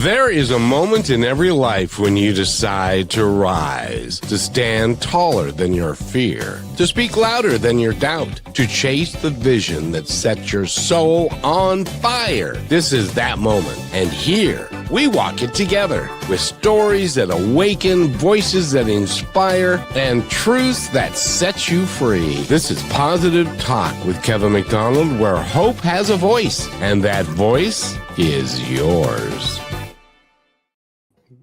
There is a moment in every life when you decide to rise, to stand taller than your fear, to speak louder than your doubt, to chase the vision that sets your soul on fire. This is that moment. And here, we walk it together with stories that awaken, voices that inspire, and truths that set you free. This is Positive Talk with Kevin McDonald, where hope has a voice, and that voice is yours.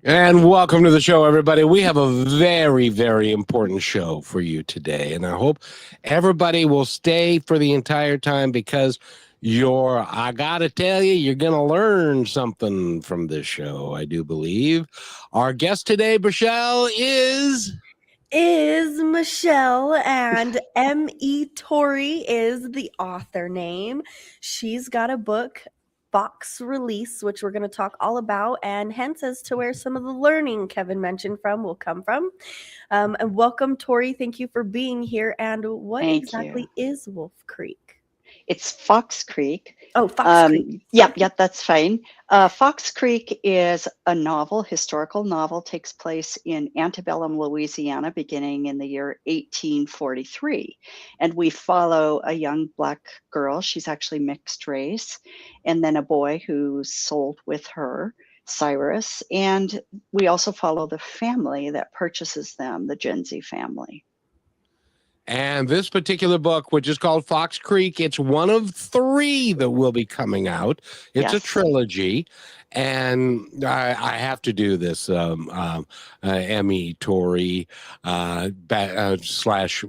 And welcome to the show, everybody. We have a very, very important show for you today. And I hope everybody will stay for the entire time because I got to tell you, you're going to learn something from this show, I do believe. Our guest today, Michelle, is Michelle, and M.E. Torrey is the author name. She's got a book, Fox Release, which we're going to talk all about, and hence as to where some of the learning Kevin mentioned will come from. And welcome, Torrey. Thank you for being here. And what exactly is Wolf Creek? It's Fox Creek. Oh, Fox Creek. Yep, that's fine. Fox Creek is a novel, historical novel, takes place in antebellum Louisiana, beginning in the year 1843. And we follow a young Black girl, she's actually mixed race, and then a boy who's sold with her, Cyrus. And we also follow the family that purchases them, the Genzi family. And this particular book, which is called Fox Creek, it's one of 3 that will be coming out. It's a trilogy. And I have to do this, M.E. Torrey /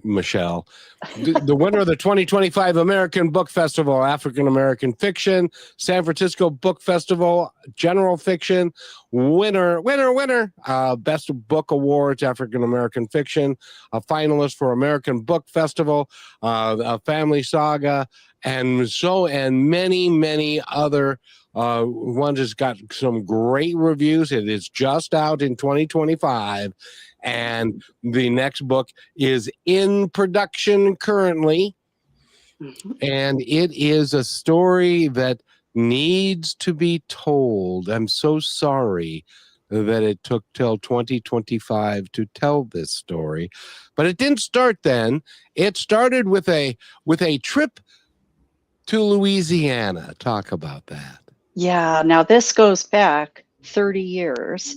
Michelle. The winner of the 2025 American Book Festival, African American Fiction, San Francisco Book Festival, General Fiction, winner, Best Book Awards, African American Fiction, a finalist for American Book Festival, a Family Saga, and many, many other one has got some great reviews. It is just out in 2025, and the next book is in production currently. And it is a story that needs to be told. I'm so sorry that it took till 2025 to tell this story, but it didn't start then. It started with a trip to Louisiana. Talk about that. Yeah, now this goes back 30 years.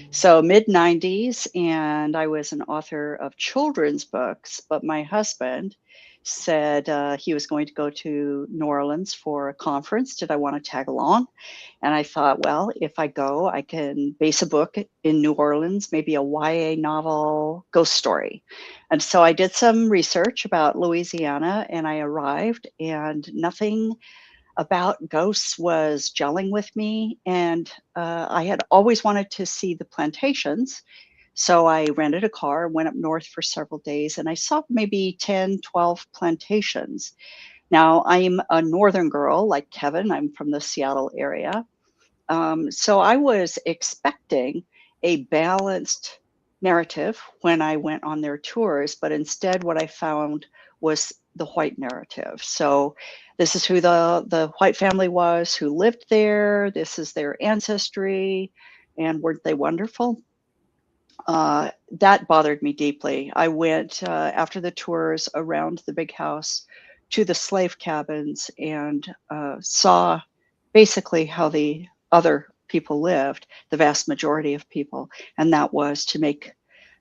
So mid-90s, and I was an author of children's books, but my husband said he was going to go to New Orleans for a conference. Did I want to tag along? And I thought, well, if I go, I can base a book in New Orleans, maybe a YA novel, ghost story. And so I did some research about Louisiana, and I arrived, and nothing about ghosts was gelling with me. And I had always wanted to see the plantations. So I rented a car, went up north for several days, and I saw maybe 10, 12 plantations. Now, I'm a northern girl like Kevin. I'm from the Seattle area. So I was expecting a balanced narrative when I went on their tours, but instead what I found was the white narrative. So this is who the white family was, who lived there. This is their ancestry. And weren't they wonderful? That bothered me deeply. I went after the tours around the big house to the slave cabins and saw basically how the other people lived, the vast majority of people. And that was to make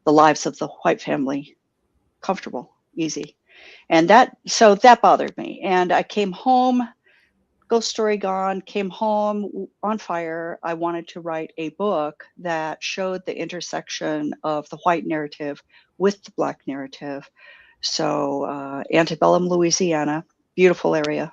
the lives of the white family comfortable, easy. And that bothered me. And I came home, ghost story gone, came home on fire. I wanted to write a book that showed the intersection of the white narrative with the Black narrative. So antebellum Louisiana, beautiful area.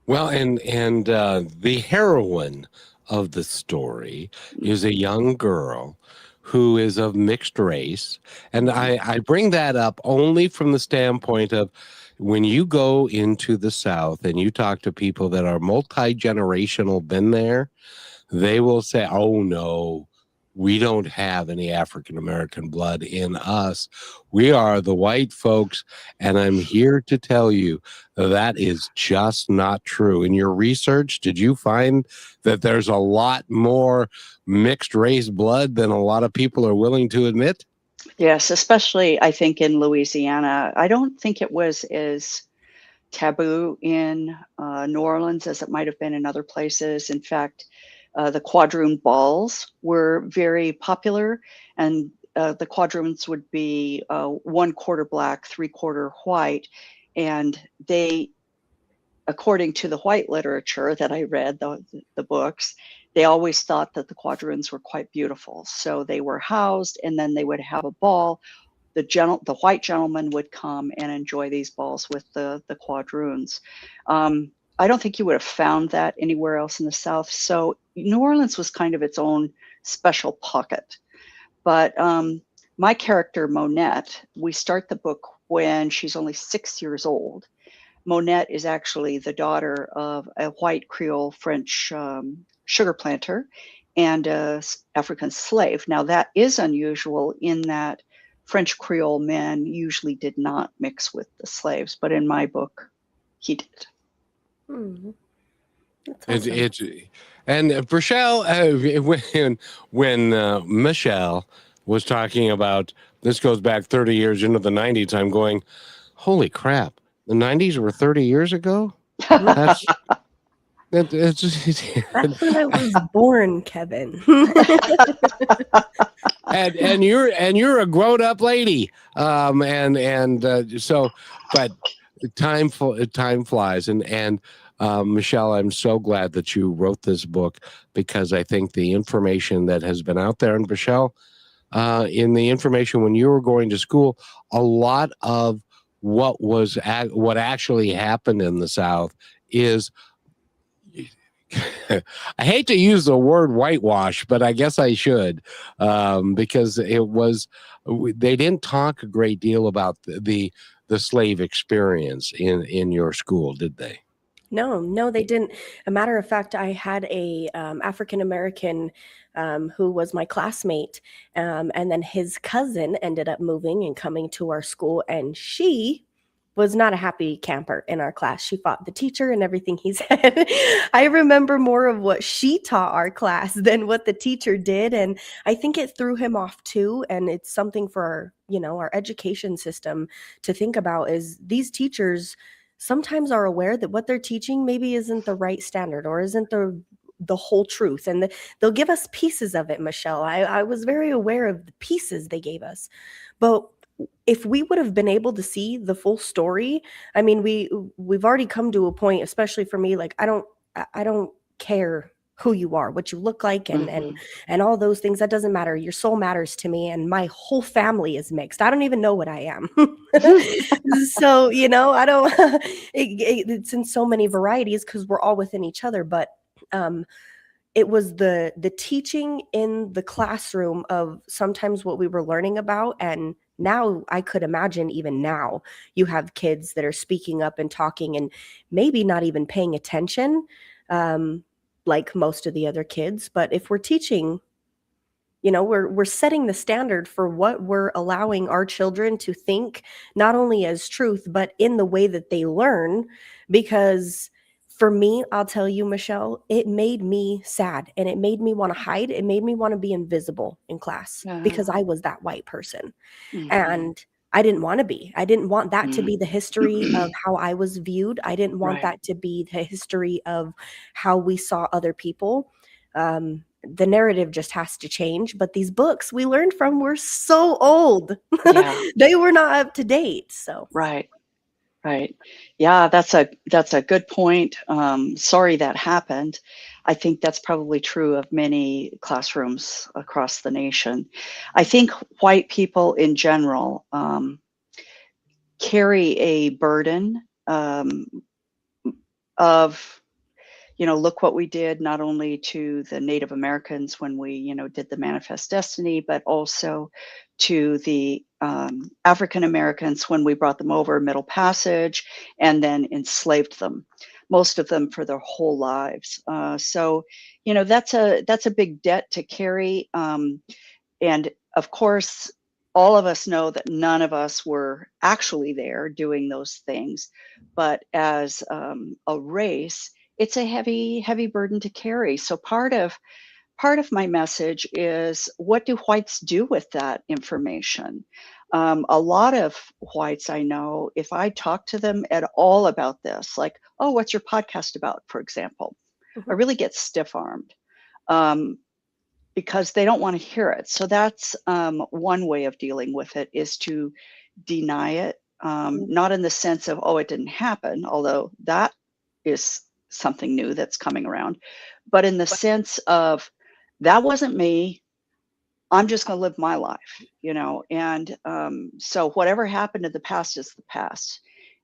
Well, and the heroine of the story is a young girl who is of mixed race. And I bring that up only from the standpoint of when you go into the South and you talk to people that are multi-generational, been there, they will say, oh no, we don't have any African American blood in us. We are the white folks, and I'm here to tell you that is just not true. In your research, did you find that there's a lot more mixed race blood than a lot of people are willing to admit? Yes, especially I think in Louisiana. I don't think it was as taboo in New Orleans as it might have been in other places. In fact, the quadroon balls were very popular, and the quadroons would be 1/4 black, 3/4 white, and they, according to the white literature that I read, the books, they always thought that the quadroons were quite beautiful. So they were housed, and then they would have a ball. The white gentleman would come and enjoy these balls with the quadroons. I don't think you would have found that anywhere else in the South. So New Orleans was kind of its own special pocket. But my character, Monette, we start the book when she's only 6 years old. Monette is actually the daughter of a white Creole French sugar planter and an African slave. Now, that is unusual in that French Creole men usually did not mix with the slaves, but in my book, he did. That's awesome. And Rochelle, when Michelle was talking about this, goes back 30 years into the 90s. I'm going, holy crap! The 90s were 30 years ago. That's That's when I was born, Kevin. and you're a grown up lady, so, but time flies, and Michelle, I'm so glad that you wrote this book, because I think the information that has been out there, and Michelle, in the information when you were going to school, a lot of what actually happened in the South is, I hate to use the word whitewash, but I guess I should, because they didn't talk a great deal about the slave experience in your school, did they? No, they didn't. A matter of fact, I had a African American who was my classmate, and then his cousin ended up moving and coming to our school, and she was not a happy camper in our class. She fought the teacher and everything he said. I remember more of what she taught our class than what the teacher did, and I think it threw him off too. And it's something for our education system to think about, is these teachers sometimes are aware that what they're teaching maybe isn't the right standard or isn't the whole truth. And they'll give us pieces of it, Michelle. I was very aware of the pieces they gave us. But if we would have been able to see the full story, I mean, we've already come to a point, especially for me, like I don't care who you are, what you look like, and all those things. That doesn't matter. Your soul matters to me, and my whole family is mixed. I don't even know what I am. So I don't. It's in so many varieties because we're all within each other. But it was the teaching in the classroom of sometimes what we were learning about, and now I could imagine even now you have kids that are speaking up and talking and maybe not even paying attention. Like most of the other kids. But if we're teaching, we're setting the standard for what we're allowing our children to think, not only as truth, but in the way that they learn. Because for me, I'll tell you, Michelle, it made me sad, and it made me want to hide. It made me want to be invisible in class because I was that white person. And I didn't want to be. I didn't want that to be the history of how I was viewed. I didn't want that to be the history of how we saw other people. The narrative just has to change. But these books we learned from were so old. Yeah. They were not up to date. So Right. Yeah, that's a good point. Sorry that happened. I think that's probably true of many classrooms across the nation. I think white people in general carry a burden of, look what we did not only to the Native Americans when we, did the Manifest Destiny, but also to the African Americans when we brought them over Middle Passage and then enslaved them. most of them for their whole lives. So, that's a big debt to carry. And of course, all of us know that none of us were actually there doing those things, but as a race, it's a heavy, heavy burden to carry. So part of my message is, what do whites do with that information? A lot of whites I know, if I talk to them at all about this, like, oh, what's your podcast about, for example, I really get stiff-armed because they don't want to hear it. So that's one way of dealing with it, is to deny it, not in the sense of, oh, it didn't happen, although that is something new that's coming around, but in the sense of, that wasn't me. I'm just going to live my life, and so whatever happened in the past is the past.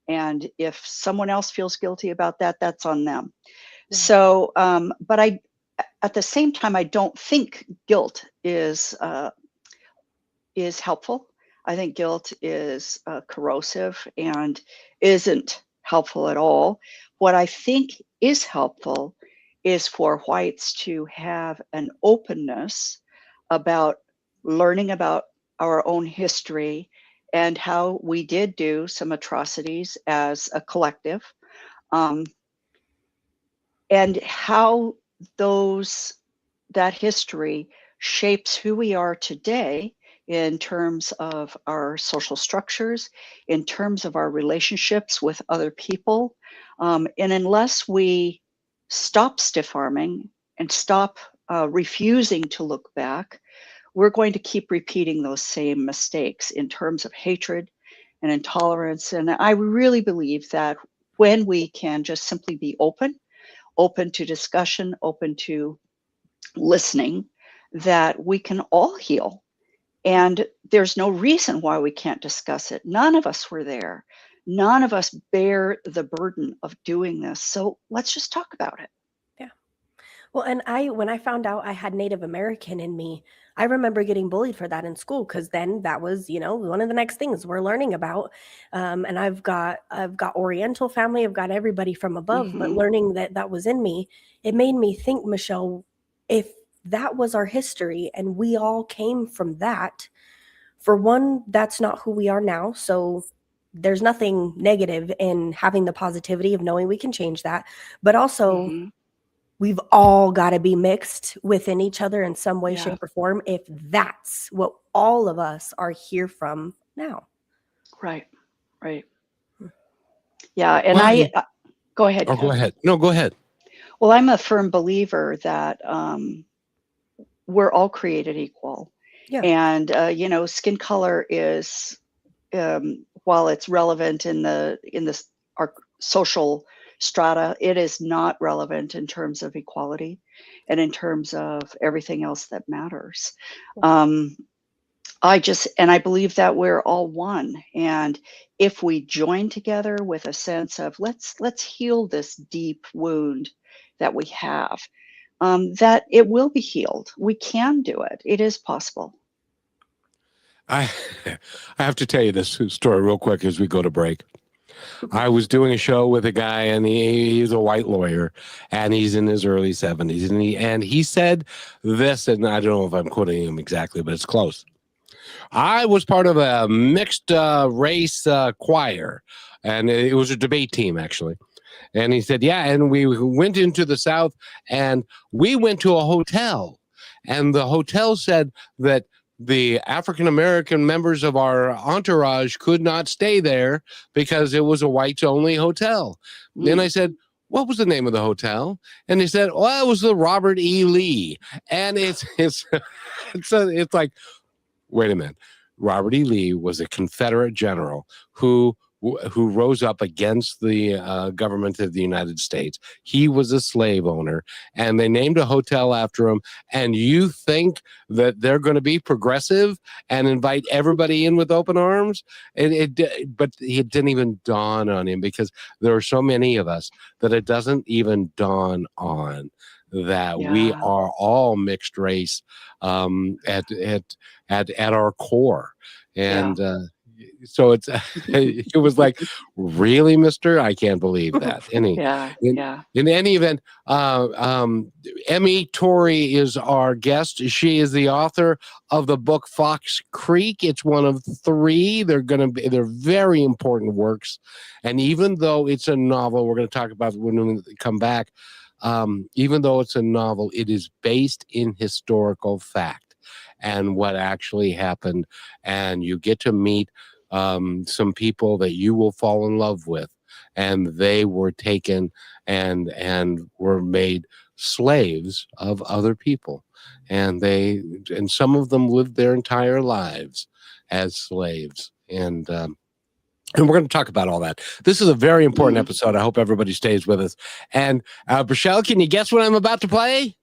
And if someone else feels guilty about that, that's on them. So, but at the same time, I don't think guilt is helpful. I think guilt is corrosive and isn't helpful at all. What I think is helpful is for whites to have an openness about learning about our own history and how we did do some atrocities as a collective, and how that history shapes who we are today in terms of our social structures, in terms of our relationships with other people. And unless we stop stiff-arming and stop refusing to look back, we're going to keep repeating those same mistakes in terms of hatred and intolerance. And I really believe that when we can just simply be open to discussion, open to listening, that we can all heal. And there's no reason why we can't discuss it. None of us were there. None of us bear the burden of doing this. So let's just talk about it. Yeah. Well, and when I found out I had Native American in me, I remember getting bullied for that in school, because then that was, one of the next things we're learning about. And I've got Oriental family, I've got everybody from above, but learning that was in me, it made me think, Michelle, if that was our history and we all came from that, for one, that's not who we are now. So there's nothing negative in having the positivity of knowing we can change that. But also, we've all got to be mixed within each other in some way, shape, or form, if that's what all of us are here from now. Right. Yeah. And go ahead. Oh, go ahead. No, go ahead. Well, I'm a firm believer that we're all created equal. Yeah. And, skin color is, while it's relevant in our social strata, it is not relevant in terms of equality and in terms of everything else that matters. I believe that we're all one. And if we join together with a sense of let's heal this deep wound that we have, that it will be healed. We can do it. It is possible. I have to tell you this story real quick as we go to break. I was doing a show with a guy, and he's a white lawyer, and he's in his early 70s, and he said this, and I don't know if I'm quoting him exactly, but it's close. I was part of a mixed race choir, and it was a debate team, actually. And he said, yeah, and we went into the South, and we went to a hotel, and the hotel said that the African-American members of our entourage could not stay there because it was a whites-only hotel. Then I said, what was the name of the hotel? And he said, well, it was the Robert E. Lee. And it's like, wait a minute. Robert E. Lee was a Confederate general who rose up against the government of the United States. He was a slave owner, and they named a hotel after him. And you think that they're going to be progressive and invite everybody in with open arms? But it didn't even dawn on him, because there are so many of us that it doesn't even dawn on that we are all mixed race at our core. And so it's it was like, really, mister? I can't believe that. Yeah. In, Yeah. in any event, Emmy Torrey is our guest. She is the author of the book Fox Creek. It's one of three. They're very important works. And even though it's a novel, we're going to talk about when we come back. Even though it's a novel, it is based in historical fact and what actually happened. And you get to meet some people that you will fall in love with. And they were taken and were made slaves of other people. And some of them lived their entire lives as slaves. And we're going to talk about all that. This is a very important episode. I hope everybody stays with us. And Michelle, can you guess what I'm about to play?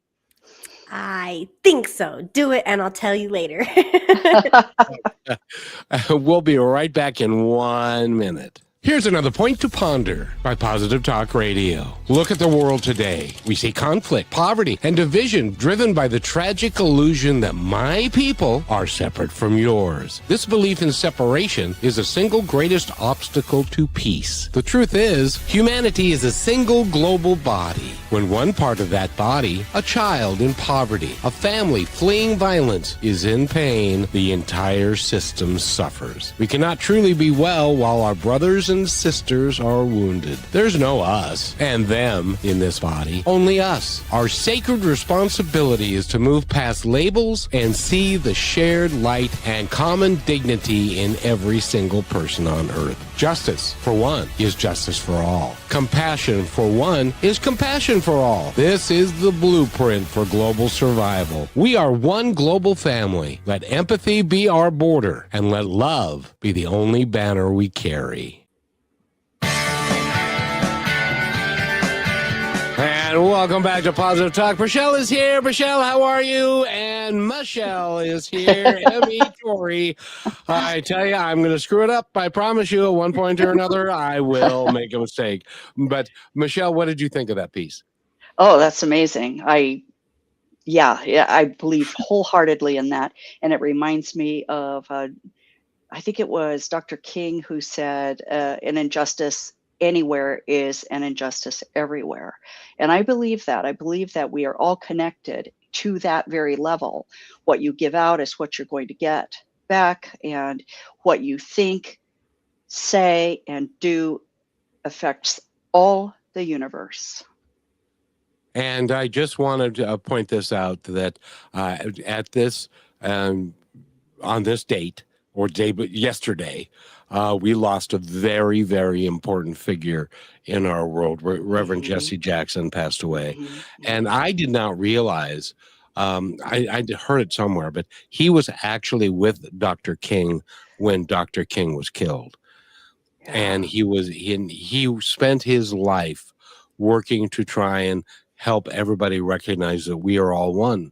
I think so. Do it, and I'll tell you later. We'll be right back in 1 minute. Here's another point to ponder by Positive Talk Radio. Look at the world today. We see conflict, poverty, and division driven by the tragic illusion that my people are separate from yours. This belief in separation is the single greatest obstacle to peace. The truth is, humanity is a single global body. When one part of that body, a child in poverty, a family fleeing violence, is in pain, the entire system suffers. We cannot truly be well while our brothers and sisters are wounded. There's no us and them in this body, only us. Our sacred responsibility is to move past labels and see the shared light and common dignity in every single person on earth. Justice, for one, is justice for all. Compassion, for one, is compassion for all. This is the blueprint for global survival. We are one global family. Let empathy be our border, and let love be the only banner we carry. And welcome back to Positive Talk. Michelle is here. Michelle, how are you? And Michelle is here. Emmy Torrey. I tell you, I'm going to screw it up. I promise you, at one point or another, I will make a mistake. But Michelle, what did you think of that piece? Oh, that's amazing. I believe wholeheartedly in that. And it reminds me of, I think it was Dr. King who said, an injustice anywhere is an injustice everywhere. And I believe that. I believe that we are all connected to that very level. What you give out is what you're going to get back, and what you think, say, and do affects all the universe. And I just wanted to point this out that at this, on this date, or yesterday, we lost a very, very important figure in our world. Reverend Jesse Jackson passed away. And I did not realize, I heard it somewhere, but he was actually with Dr. King when Dr. King was killed. Yeah. And he spent his life working to try and help everybody recognize that we are all one,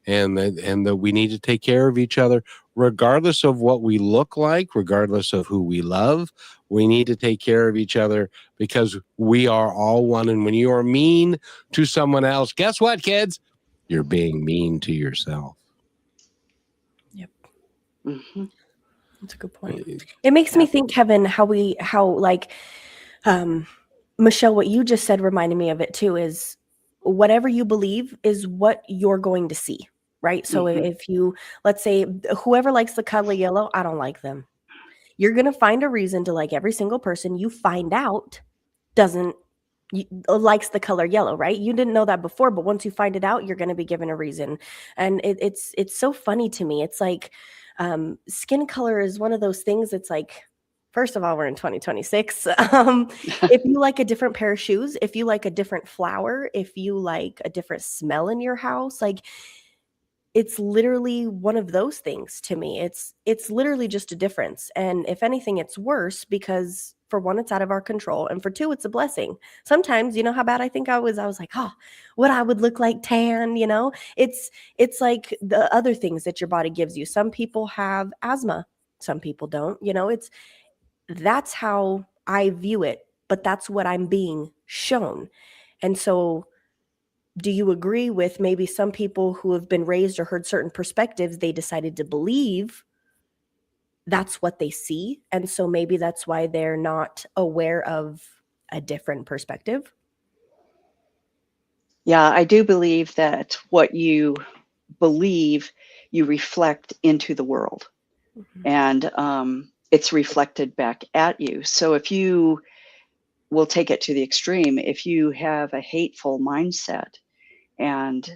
and that we need to take care of each other, regardless of what we look like, regardless of who we love. We need to take care of each other because we are all one. And when you are mean to someone else, guess what, kids? You're being mean to yourself. Yep. That's a good point. It makes me think, Kevin, how Michelle, what you just said reminded me of it too, is whatever you believe is what you're going to see, right? So if you, let's say, whoever likes the color yellow, I don't like them. You're going to find a reason to like every single person you find out likes the color yellow, right? You didn't know that before, but once you find it out, you're going to be given a reason. And it's so funny to me. It's like skin color is one of those things. It's like, first of all, we're in 2026. If you like a different pair of shoes, if you like a different flower, if you like a different smell in your house, like it's literally one of those things to me. It's literally just a difference. And if anything, it's worse because for one, it's out of our control. And for two, it's a blessing. Sometimes, you know how bad I think I was like, oh, what I would look like tan, you know, it's like the other things that your body gives you. Some people have asthma. Some people don't, you know, that's how I view it, but that's what I'm being shown. And so do you agree with maybe some people who have been raised or heard certain perspectives, they decided to believe that's what they see. And so maybe that's why they're not aware of a different perspective. Yeah, I do believe that what you believe, you reflect into the world, and it's reflected back at you. So if you will take it to the extreme, if you have a hateful mindset and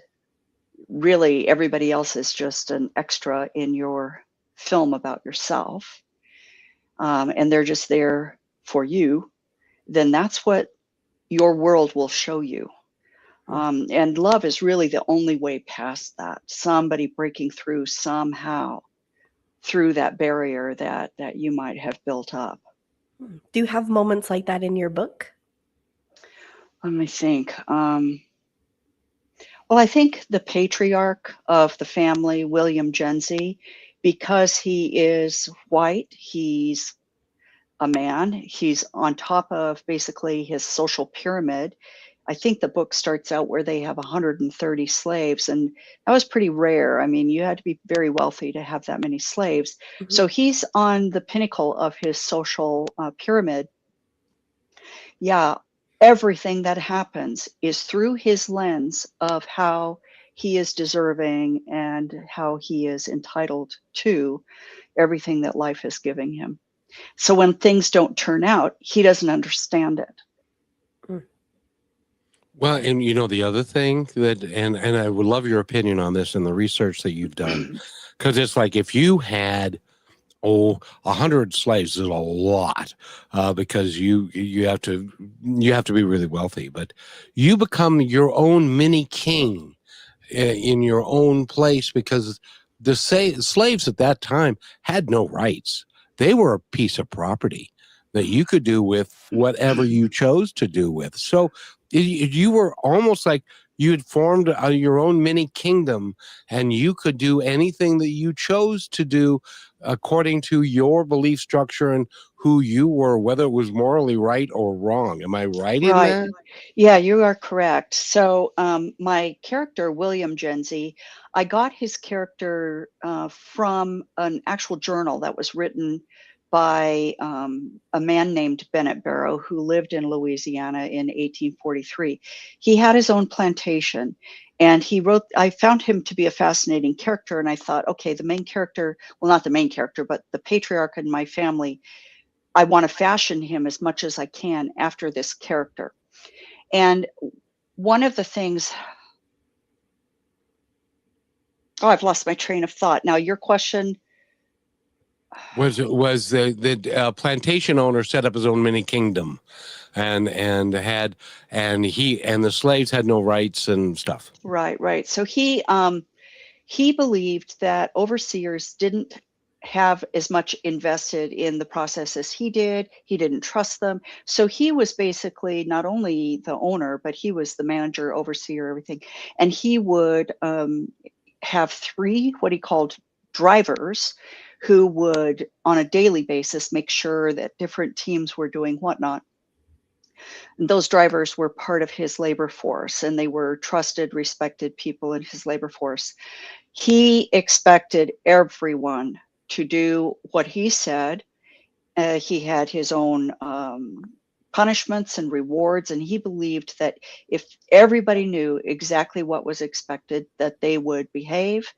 really everybody else is just an extra in your film about yourself, and they're just there for you, then that's what your world will show you. And love is really the only way past that. Somebody breaking through somehow through that barrier that you might have built up. Do you have moments like that in your book? Let me think. Well, I think the patriarch of the family, William Jensey, because he is white, he's a man, he's on top of basically his social pyramid. I think the book starts out where they have 130 slaves, and that was pretty rare. I mean, you had to be very wealthy to have that many slaves. So he's on the pinnacle of his social pyramid. Yeah, everything that happens is through his lens of how he is deserving and how he is entitled to everything that life is giving him. So when things don't turn out, he doesn't understand it. Well, and you know, the other thing that, and I would love your opinion on this and the research that you've done, because it's like if you had 100 slaves is a lot, because you have to be really wealthy, but you become your own mini king in your own place, because the slaves at that time had no rights. They were a piece of property that you could do with whatever you chose to do with. So you were almost like you had formed your own mini kingdom, and you could do anything that you chose to do according to your belief structure and who you were, whether it was morally right or wrong. Am I right in Right. that? Yeah, you are correct. So my character, William Jensey, I got his character from an actual journal that was written by a man named Bennett Barrow, who lived in Louisiana in 1843. He had his own plantation, and he wrote, I found him to be a fascinating character, and I thought, okay, the main character, well, not the main character, but the patriarch in my family, I want to fashion him as much as I can after this character. And one of the things, I've lost my train of thought. Now, your question Was the plantation owner set up his own mini kingdom, and the slaves had no rights and stuff. right. So he believed that overseers didn't have as much invested in the process as he did. He didn't trust them. So he was basically not only the owner, but he was the manager, overseer, everything. And he would have 3 what he called drivers, who would on a daily basis make sure that different teams were doing whatnot. And those drivers were part of his labor force, and they were trusted, respected people in his labor force. He expected everyone to do what he said. He had his own punishments and rewards, and he believed that if everybody knew exactly what was expected, that they would behave.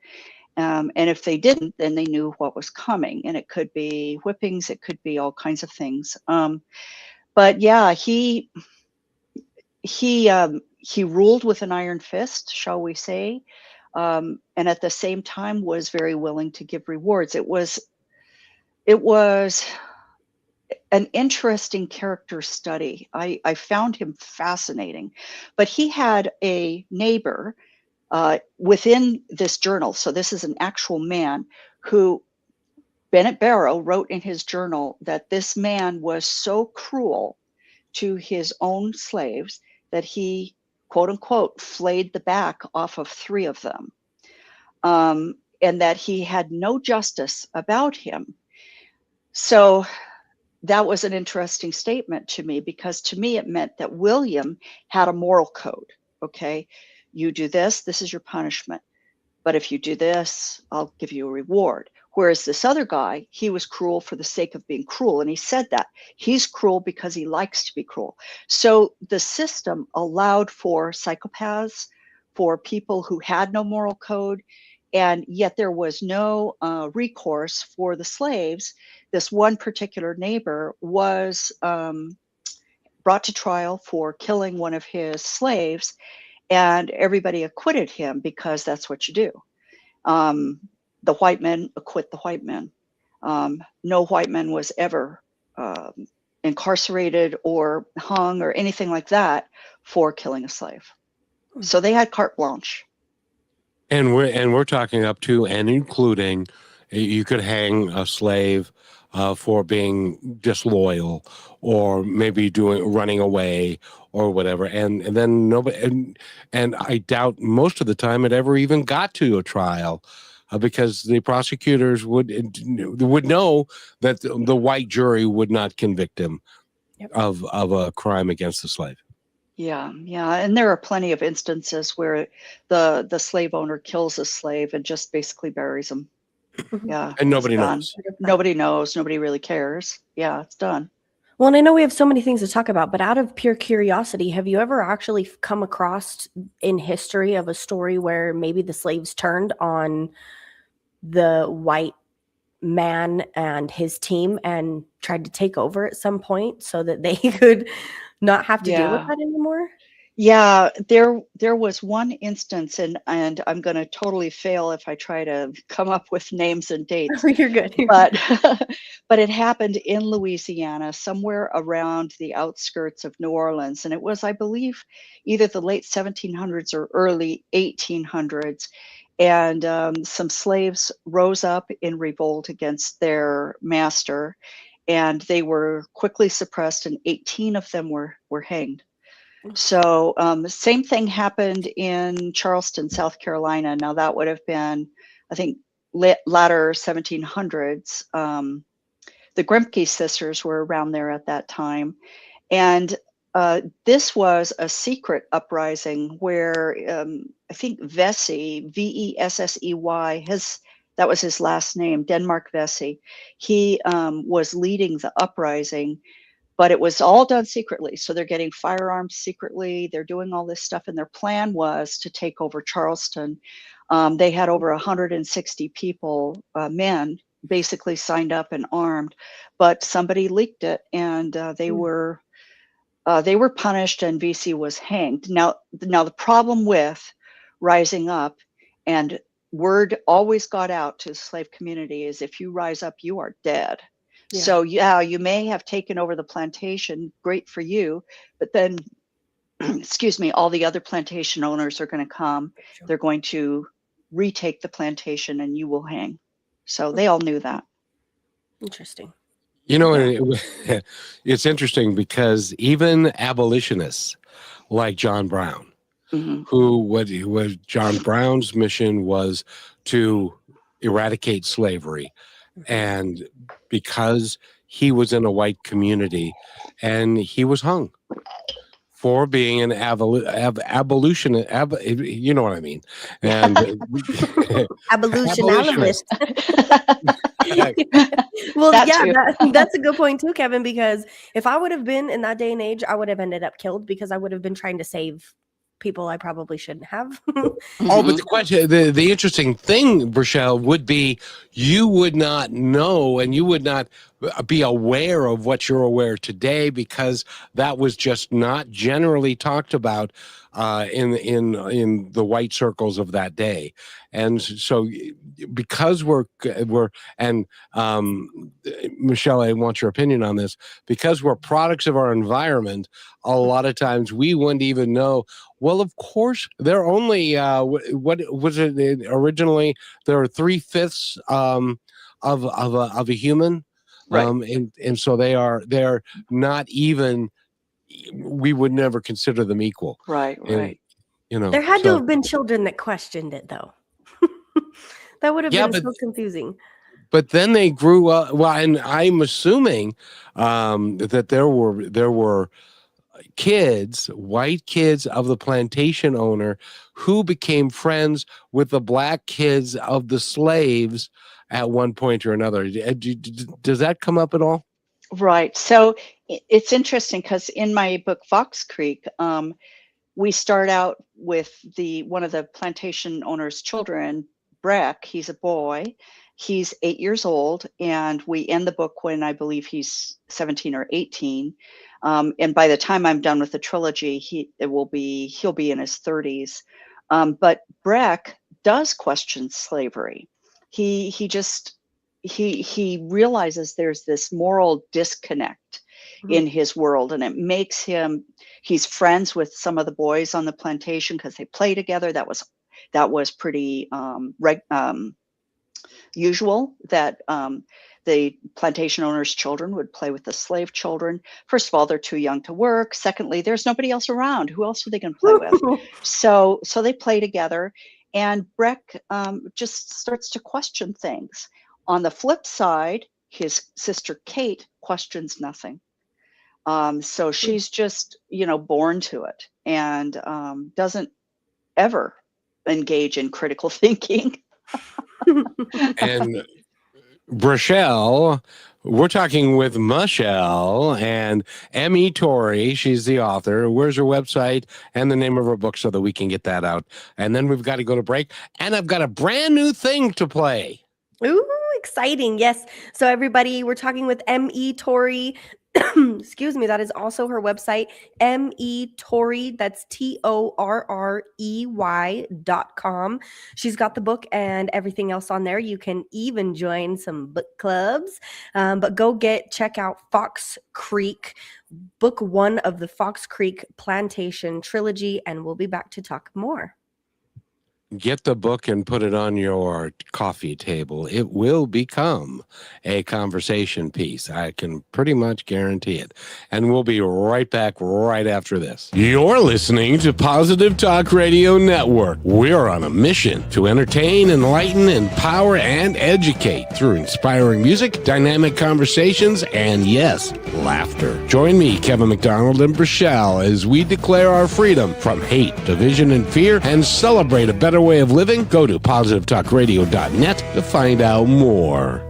And if they didn't, then they knew what was coming. And it could be whippings, it could be all kinds of things. But yeah, he ruled with an iron fist, shall we say, and at the same time was very willing to give rewards. It was an interesting character study. I found him fascinating, but he had a neighbor within this journal. So this is an actual man who Bennett Barrow wrote in his journal that this man was so cruel to his own slaves that he, quote unquote, flayed the back off of 3 of them, and that he had no justice about him. So that was an interesting statement to me, because to me it meant that William had a moral code. Okay, you do this, this is your punishment. But if you do this, I'll give you a reward. Whereas this other guy, he was cruel for the sake of being cruel. And he said that he's cruel because he likes to be cruel. So the system allowed for psychopaths, for people who had no moral code, and yet there was no recourse for the slaves. This one particular neighbor was brought to trial for killing one of his slaves, and everybody acquitted him because that's what you do. The white men acquit the white men. No white man was ever incarcerated or hung or anything like that for killing a slave. So they had carte blanche. And we're talking up to and including, you could hang a slave for being disloyal, or maybe running away or whatever, and then nobody, and I doubt most of the time it ever even got to a trial, because the prosecutors would know that the white jury would not convict him of a crime against the slave. Yeah, and there are plenty of instances where the slave owner kills a slave and just basically buries him. Yeah, and nobody knows. Nobody knows. Nobody really cares. Yeah, it's done. Well, and I know we have so many things to talk about, but out of pure curiosity, have you ever actually come across in history of a story where maybe the slaves turned on the white man and his team and tried to take over at some point so that they could not have to deal with that anymore? Yeah, there was one instance, and I'm going to totally fail if I try to come up with names and dates. You're good. But but it happened in Louisiana, somewhere around the outskirts of New Orleans, and it was, I believe, either the late 1700s or early 1800s. And some slaves rose up in revolt against their master, and they were quickly suppressed, and 18 of them were hanged. So the same thing happened in Charleston, South Carolina. Now that would have been, I think, latter 1700s. The Grimke sisters were around there at that time. And this was a secret uprising where I think Vesey, Vessey, that was his last name, Denmark Vesey. He was leading the uprising. But it was all done secretly. So they're getting firearms secretly. They're doing all this stuff. And their plan was to take over Charleston. They had over 160 people, men, basically signed up and armed. But somebody leaked it, and they were punished, and Vesey was hanged. Now the problem with rising up, and word always got out to the slave community, is if you rise up, you are dead. Yeah. So yeah, you may have taken over the plantation, great for you, but then, excuse me, all the other plantation owners are going to come. Sure. They're going to retake the plantation, and you will hang. So they all knew that. Interesting. You know, it's interesting because even abolitionists like John Brown, who John Brown's mission was to eradicate slavery. And because he was in a white community, and he was hung for being an abolitionist, you know what I mean? And abolitionist. Well, that's a good point too, Kevin, because if I would have been in that day and age, I would have ended up killed because I would have been trying to save people I probably shouldn't have. Oh, but the question, the interesting thing, Rochelle, would be you would not know, and you would not be aware of what you're aware today, because that was just not generally talked about in the white circles of that day. And so because we're and Michelle, I want your opinion on this, because we're products of our environment, a lot of times we wouldn't even know. Well, of course, they're only what was it originally? There are 3/5 of a human, right? And so they're not even. We would never consider them equal, right? And, you know, there had to have been children that questioned it, though. That would have been so confusing. But then they grew up. Well, and I'm assuming that there were kids, white kids of the plantation owner who became friends with the black kids of the slaves at one point or another. Does that come up at all? Right. So it's interesting because in my book Fox Creek, we start out with one of the plantation owner's children, Breck. He's a boy. He's 8 years old, and we end the book when I believe he's 17 or 18. And by the time I'm done with the trilogy, he'll be in his 30s. But Breck does question slavery. He realizes there's this moral disconnect in his world, and it makes him. He's friends with some of the boys on the plantation because they play together. That was pretty usual that the plantation owner's children would play with the slave children. First of all, they're too young to work. Secondly, there's nobody else around. Who else are they going to play with? So they play together, and Breck just starts to question things. On the flip side, his sister Kate questions nothing. So she's just, born to it and doesn't ever engage in critical thinking. And Brachelle, we're talking with Michelle and M.E. Torrey. She's the author. Where's her website and the name of her book so that we can get that out? And then we've got to go to break. And I've got a brand new thing to play. Ooh, exciting. Yes. So everybody, we're talking with M.E. Torrey. Excuse me. That is also her website, M.E. Torrey. That's TORREY.com. She's got the book and everything else on there. You can even join some book clubs. But check out Fox Creek, book 1 of the Fox Creek Plantation trilogy, and we'll be back to talk more. Get the book and put it on your coffee table. It will become a conversation piece. I can pretty much guarantee it. And we'll be right back right after this. You're listening to Positive Talk Radio Network. We're on a mission to entertain, enlighten, empower, and educate through inspiring music, dynamic conversations, and yes, laughter. Join me, Kevin McDonald, and Brachelle as we declare our freedom from hate, division, and fear and celebrate a better way of living. Go to positivetalkradio.net to find out more.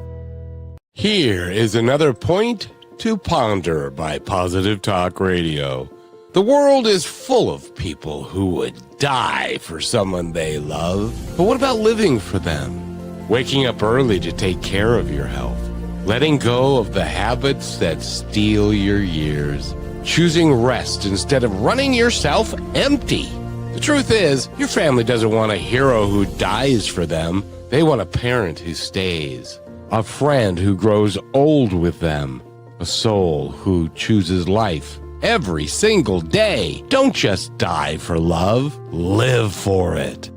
Here is another point to ponder by Positive Talk Radio. The world is full of people who would die for someone they love. But what about living for them? Waking up early to take care of your health. Letting go of the habits that steal your years. Choosing rest instead of running yourself empty. The truth is, your family doesn't want a hero who dies for them. They want a parent who stays, a friend who grows old with them, a soul who chooses life every single day. Don't just die for love, live for it.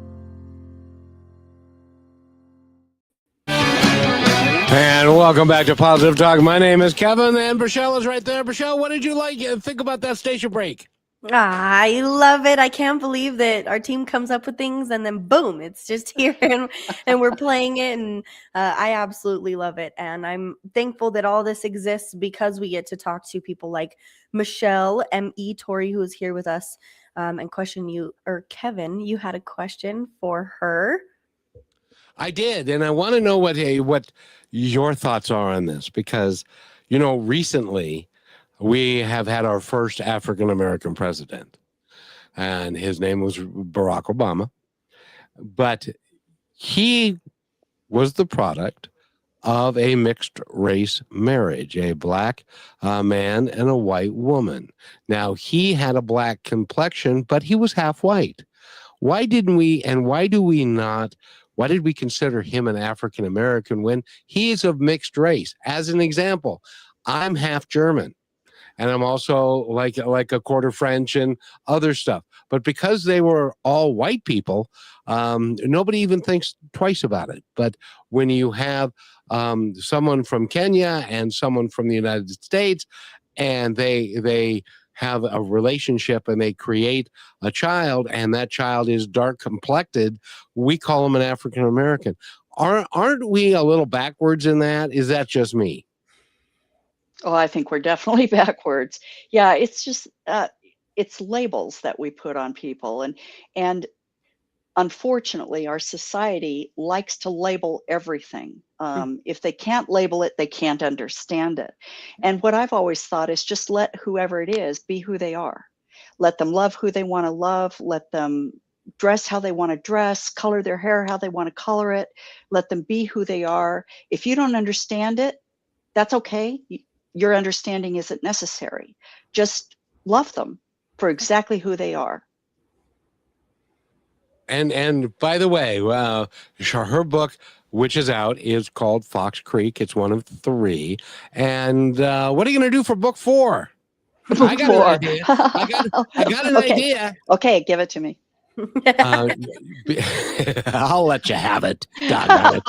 And welcome back to Positive Talk. My name is Kevin, and Brachelle is right there. Brachelle, what did you think about that station break? I love it. I can't believe that our team comes up with things and then boom, it's just here and we're playing it. And I absolutely love it. And I'm thankful that all this exists because we get to talk to people like Michelle, M.E. Torrey, who is here with us and question you, or Kevin, you had a question for her. I did. And I want to know what your thoughts are on this because, recently, we have had our first African-American president, and his name was Barack Obama. But he was the product of a mixed race marriage, a black man and a white woman. Now, he had a black complexion, but he was half white. Why did we consider him an African-American when he is of mixed race? As an example, I'm half German. And I'm also like a quarter French and other stuff. But because they were all white people, nobody even thinks twice about it. But when you have someone from Kenya and someone from the United States, and they have a relationship and they create a child, and that child is dark complected, we call them an African American. Aren't we a little backwards in that? Is that just me? Oh, I think we're definitely backwards. Yeah, it's just, it's labels that we put on people, and unfortunately, our society likes to label everything. If they can't label it, they can't understand it. And what I've always thought is just let whoever it is be who they are. Let them love who they want to love. Let them dress how they want to dress, color their hair how they want to color it. Let them be who they are. If you don't understand it, that's okay. Your understanding isn't necessary. Just love them for exactly who they are. And by the way, her book, which is out, is called Fox Creek. It's one of 3. And what are you going to do for book 4? I got an idea. I got an idea. Okay, give it to me. I'll let you have it. God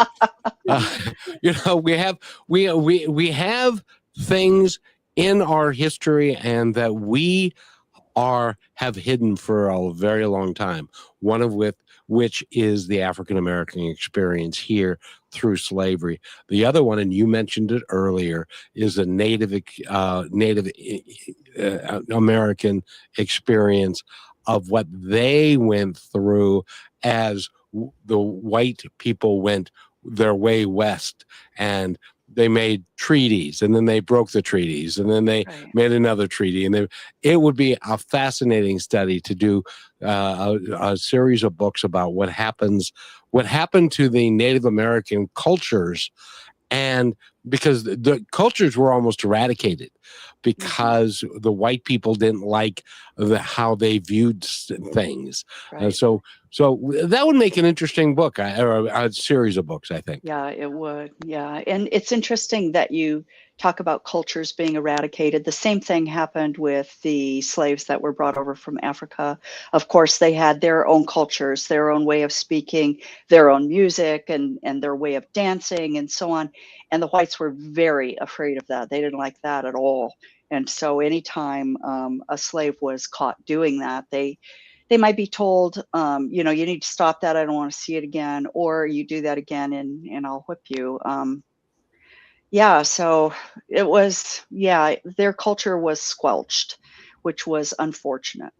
it. We have things in our history and that we have hidden for a very long time. One of which is the African American experience here through slavery. The other one, and you mentioned it earlier, is the Native American experience of what they went through as the white people went their way west, and they made treaties, and then they broke the treaties, and then they made another treaty, and it would be a fascinating study to do a series of books about what happened to the Native American cultures, and because the cultures were almost eradicated because the white people didn't like how they viewed things. So that would make an interesting book, or a series of books, I think. Yeah, it would. Yeah. And it's interesting that you talk about cultures being eradicated. The same thing happened with the slaves that were brought over from Africa. Of course, they had their own cultures, their own way of speaking, their own music, and their way of dancing and so on. And the whites were very afraid of that. They didn't like that at all. And so anytime a slave was caught doing that, they might be told, you need to stop that. I don't want to see it again. Or you do that again and I'll whip you. So it was, their culture was squelched, which was unfortunate.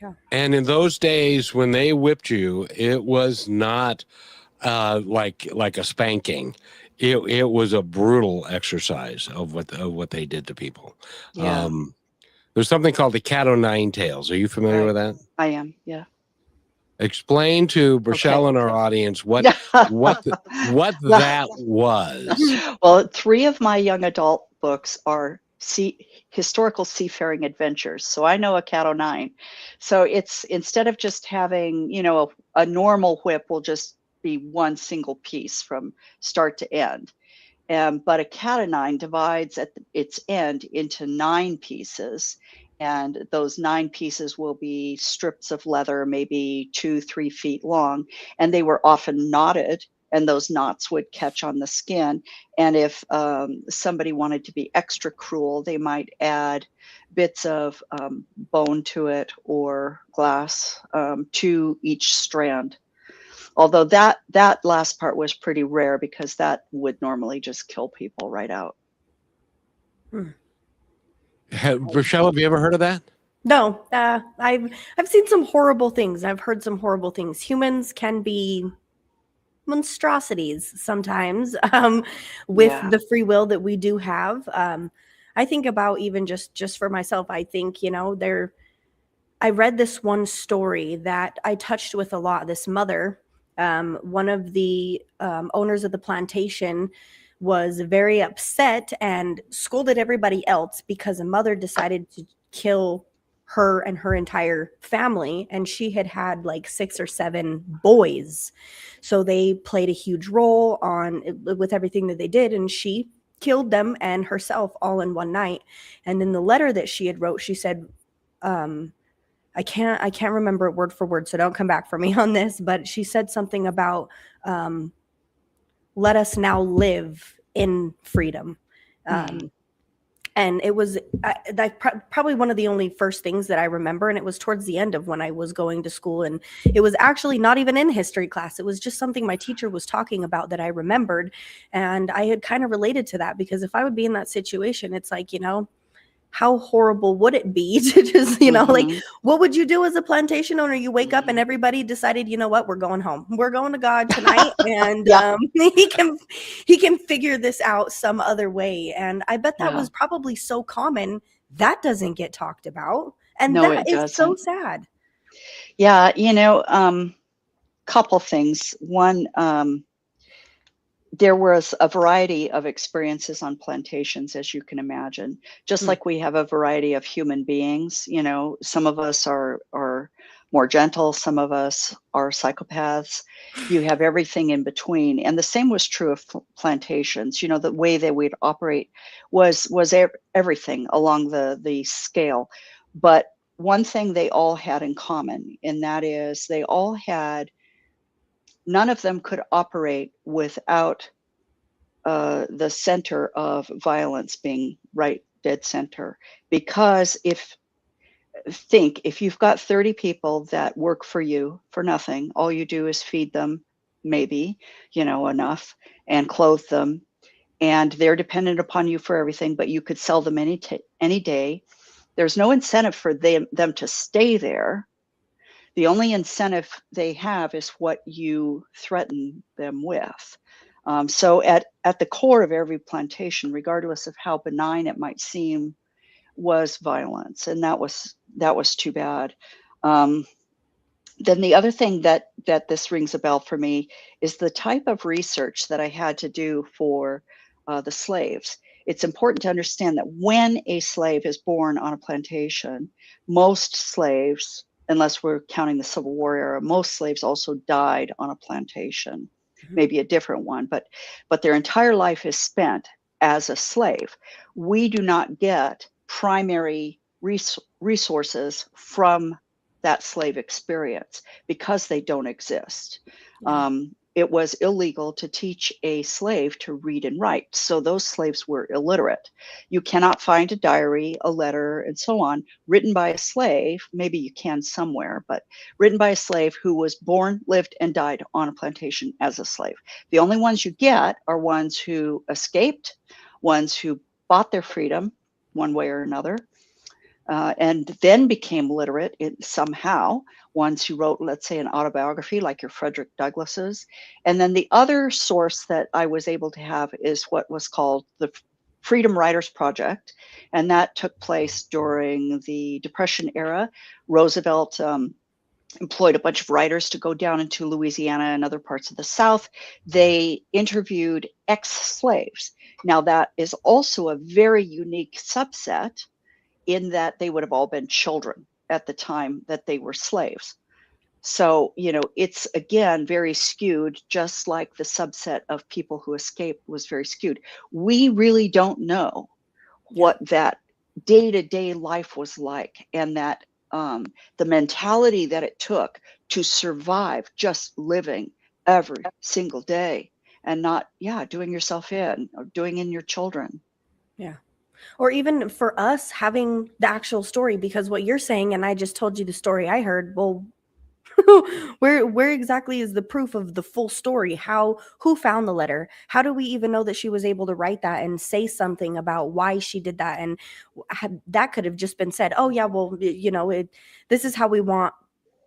Yeah. And in those days when they whipped you, it was not like a spanking. It was a brutal exercise of what they did to people. Yeah. There's something called the cat o' nine tails. Are you familiar with that? I am. Yeah. Explain to Rochelle and our audience what that was. Well, 3 of my young adult books are historical seafaring adventures. So I know a cat o' nine. So it's, instead of just having, a normal whip will just be one single piece from start to end. But a cat o' nine divides at its end into 9 pieces. And those 9 pieces will be strips of leather, maybe 2-3 feet long. And they were often knotted, and those knots would catch on the skin. And if somebody wanted to be extra cruel, they might add bits of bone to it or glass to each strand. Although that last part was pretty rare because that would normally just kill people right out. Rochelle, have you ever heard of that? No, I've seen some horrible things. I've heard some horrible things. Humans can be monstrosities sometimes with the free will that we do have. I think about even just for myself, I think, I read this one story that I touched with a lot. This mother, one of the owners of the plantation, was very upset and scolded everybody else because a mother decided to kill her and her entire family, and she had like 6 or 7 boys, so they played a huge role with everything that they did, and she killed them and herself all in one night. And in the letter that she had wrote, she said, I can't remember it word for word, so don't come back for me on this, but she said something about let us now live in freedom. And it was probably one of the only first things that I remember. And it was towards the end of when I was going to school. And it was actually not even in history class. It was just something my teacher was talking about that I remembered. And I had kind of related to that, because if I would be in that situation, it's like, how horrible would it be to just, like, Mhm. what would you do as a plantation owner? You wake up and everybody decided, you know what, we're going home. We're going to God tonight, and Yeah. he can figure this out some other way. And I bet that Yeah. was probably so common that doesn't get talked about, and No, that it is so doesn't. sad. Yeah, couple things. One, there was a variety of experiences on plantations, as you can imagine. Just Mm. like we have a variety of human beings, some of us are more gentle, some of us are psychopaths. You have everything in between, and the same was true of plantations. The way that we'd operate was everything along the scale. But one thing they all had in common, and that is none of them could operate without the center of violence being right dead center. Because if you've got 30 people that work for you for nothing, all you do is feed them, maybe, enough, and clothe them, and they're dependent upon you for everything, but you could sell them any day. There's no incentive for them to stay there. The only incentive they have is what you threaten them with. So at the core of every plantation, regardless of how benign it might seem, was violence, and that was too bad. Then the other thing that this rings a bell for me is the type of research that I had to do for the slaves. It's important to understand that when a slave is born on a plantation, most slaves, unless we're counting the Civil War era, most slaves also died on a plantation, maybe a different one, but their entire life is spent as a slave. We do not get primary resources from that slave experience because they don't exist. Yeah. It was illegal to teach a slave to read and write, so those slaves were illiterate. You cannot find a diary, a letter, and so on written by a slave. Maybe you can somewhere, but written by a slave who was born, lived, and died on a plantation as a slave. The only ones you get are ones who escaped, ones who bought their freedom one way or another, and then became literate somehow, ones who wrote, let's say, an autobiography like your Frederick Douglass's. And then the other source that I was able to have is what was called the Freedom Writers Project, and that took place during the Depression era. Roosevelt employed a bunch of writers to go down into Louisiana and other parts of the South. They interviewed ex-slaves. Now, that is also a very unique subset in that they would have all been children at the time that they were slaves. So, it's again very skewed, just like the subset of people who escaped was very skewed. We really don't know what that day-to-day life was like, and that the mentality that it took to survive just living every single day and not, doing yourself in or doing in your children. Yeah. Or even for us having the actual story, because what you're saying, and I just told you the story I heard, well, where exactly is the proof of the full story? Who found the letter? How do we even know that she was able to write that and say something about why she did that? And that could have just been said, oh yeah, well, this is how we want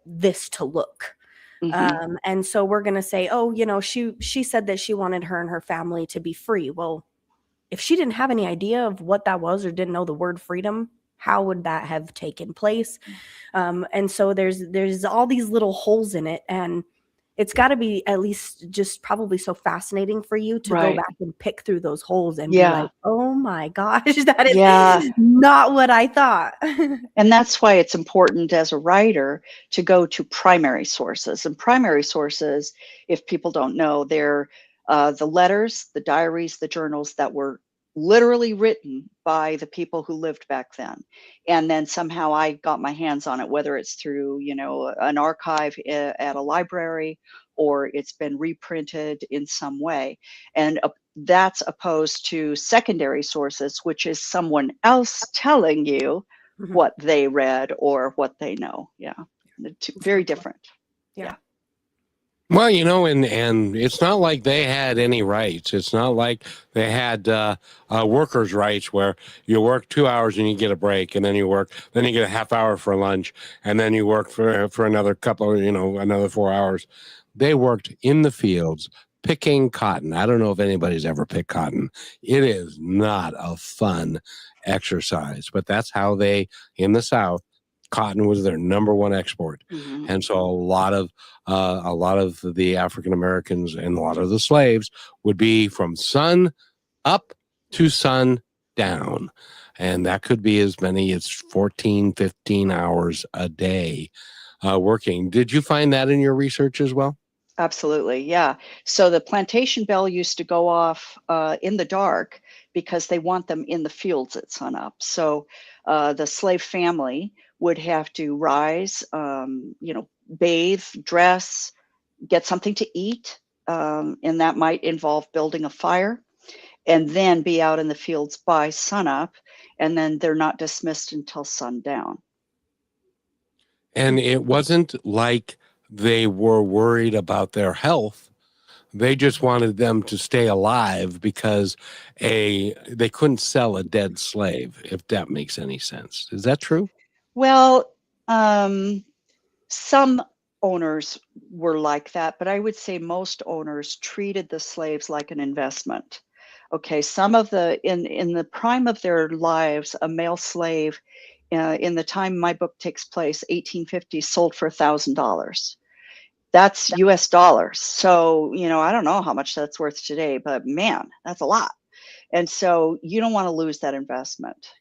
this to look. Mhm. And so we're going to say, oh, she said that she wanted her and her family to be free. Well, if she didn't have any idea of what that was or didn't know the word freedom, how would that have taken place? And so there's all these little holes in it, and it's got to be at least just probably so fascinating for you to go Right. back and pick through those holes and be Yeah. like, oh my gosh, that Yeah. is not what I thought. And that's why it's important as a writer to go to primary sources. And primary sources, if people don't know, they're the letters, the diaries, the journals that were literally written by the people who lived back then. And then somehow I got my hands on it, whether it's through, an archive at a library, or it's been reprinted in some way. And that's opposed to secondary sources, which is someone else telling you Mhm. what they read or what they know. Yeah. Very Exactly. different. Yeah. Yeah. Well, and it's not like they had any rights. It's not like they had workers' rights where you work 2 hours and you get a break, and then then you get a half hour for lunch, and then you work for another couple, another 4 hours. They worked in the fields picking cotton. I don't know if anybody's ever picked cotton. It is not a fun exercise, but that's how in the South, cotton was their number one export. Mhm. And so a lot of the African Americans and a lot of the slaves would be from sun up to sun down. And that could be as many as 14, 15 hours a day working. Did you find that in your research as well? Absolutely, yeah. So the plantation bell used to go off in the dark because they want them in the fields at sunup. So the slave family would have to rise, bathe, dress, get something to eat, and that might involve building a fire, and then be out in the fields by sunup, and then they're not dismissed until sundown. And it wasn't like they were worried about their health. They just wanted them to stay alive because they couldn't sell a dead slave, if that makes any sense. Is that true? Well, some owners were like that, but I would say most owners treated the slaves like an investment. Okay, some of in the prime of their lives, a male slave, in the time my book takes place, 1850, sold for $1,000. That's US dollars. So, I don't know how much that's worth today, but man, that's a lot. And so you don't want to lose that investment,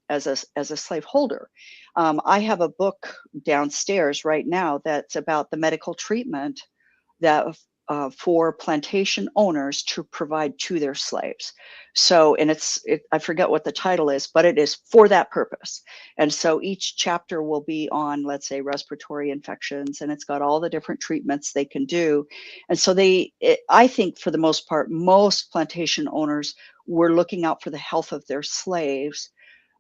as a slaveholder. I have a book downstairs right now that's about the medical treatment that for plantation owners to provide to their slaves. So, and I forget what the title is, but it is for that purpose. And so each chapter will be on, let's say, respiratory infections, and it's got all the different treatments they can do. And so I think for the most part, most plantation owners were looking out for the health of their slaves,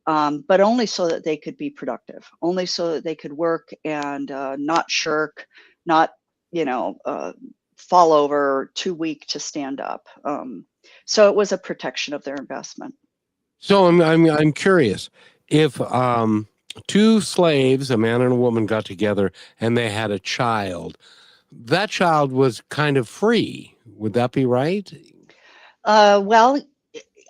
but only so that they could be productive, only so that they could work and not shirk, not, fall over, too weak to stand up. So it was a protection of their investment. So I'm curious if two slaves, a man and a woman, got together and they had a child. That child was kind of free. Would that be right? Well,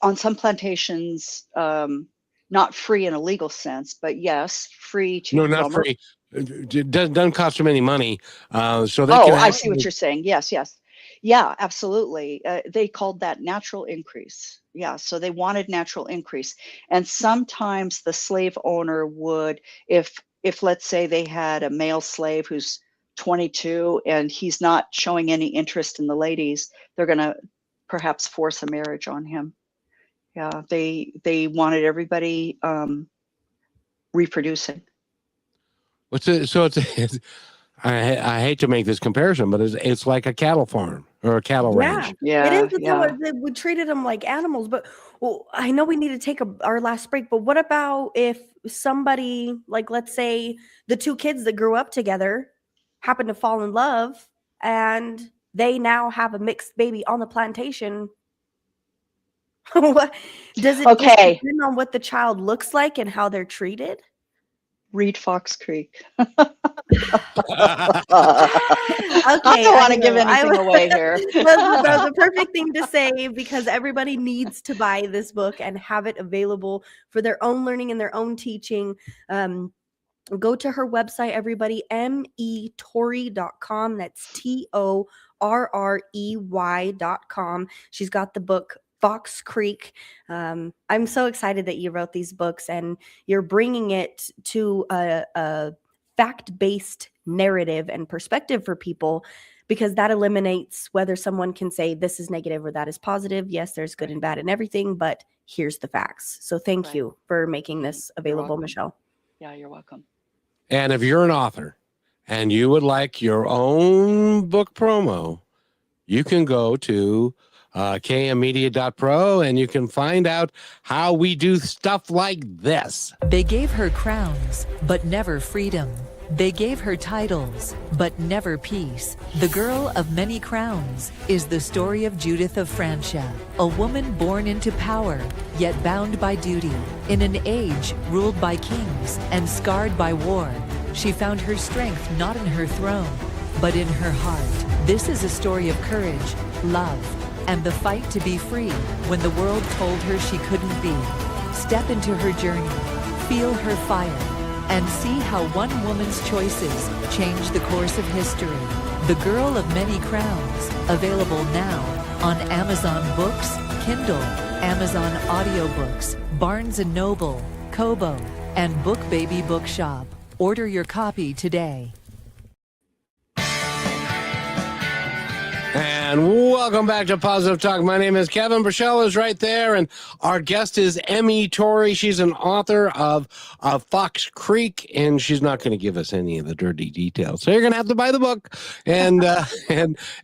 on some plantations, not free in a legal sense, but yes, free to No, not roam. free. It doesn't cost them any money. So they Oh, can I see what you're saying. Yes, yes. Yeah, absolutely. They called that natural increase. Yeah, so they wanted natural increase. And sometimes the slave owner would, if let's say they had a male slave who's 22 and he's not showing any interest in the ladies, they're going to perhaps force a marriage on him. Yeah, they wanted everybody reproducing. I hate to make this comparison, but it's like a cattle farm or a cattle ranch. Yeah, it is. yeah. We treated them like animals. But I know we need to take our last break. But what about if somebody, like, let's say the two kids that grew up together happen to fall in love and they now have a mixed baby on the plantation? Does it Okay. depend on what the child looks like and how they're treated? Read Fox Creek. Okay, I don't want to give anything away here. That's the perfect thing to say, because everybody needs to buy this book and have it available for their own learning and their own teaching. Go to her website, everybody, metorrey.com. That's TORREY.com. She's got the book Fox Creek. I'm so excited that you wrote these books and you're bringing it to a fact-based narrative and perspective for people, because that eliminates whether someone can say this is negative or that is positive. Yes, there's good and bad in everything, but here's the facts. So thank you for making this available, Michelle. Yeah, you're welcome. And if you're an author and you would like your own book promo, you can go to kmmedia.pro and you can find out how we do stuff like this. They gave her crowns, but never freedom. They gave her titles, but never peace. The Girl of Many Crowns is the story of Judith of Francia, a woman born into power, yet bound by duty. In an age ruled by kings and scarred by war, she found her strength not in her throne, but in her heart. This is a story of courage, love, and the fight to be free when the world told her she couldn't be. Step into her journey, feel her fire, and see how one woman's choices change the course of history. The Girl of Many Crowns, available now on Amazon Books, Kindle, Amazon Audiobooks, Barnes & Noble, Kobo, and BookBaby Bookshop. Order your copy today. And welcome back to Positive Talk. My name is Kevin. Rochelle is right there, and our guest is Emmy Torrey. She's an author of Fox Creek, and she's not going to give us any of the dirty details. So you're going to have to buy the book, and